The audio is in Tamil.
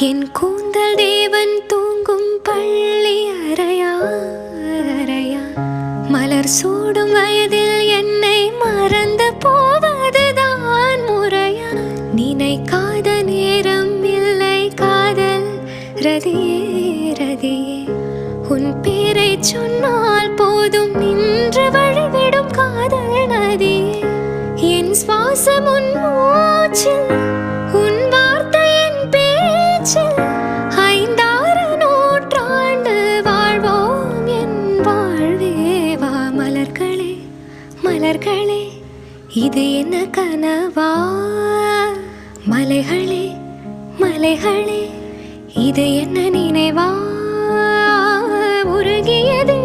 என் கூந்தல் தேவன் தூங்கும் பள்ளி அறையா மலர் சூடும் வயதில் என்னை மறந்து போவதுதான் முறையா? நினைக்காத நேரம் இல்லை காதல் ரதியே உன் பேரை சொன்னால் போதும் நின்று வழிவிடும் காதல் நதியே. என் சுவாசம் உன் மூச்சில், உன் வார்த்தையின் பேச்சில், 5-6 நூற்றாண்டு வாழ்வோம் என் வாழ்வேவா. மலர்களே மலர்களே இது என்ன கனவா? மலைகளே மலைகளே இது என்ன நினைவா? உருகியது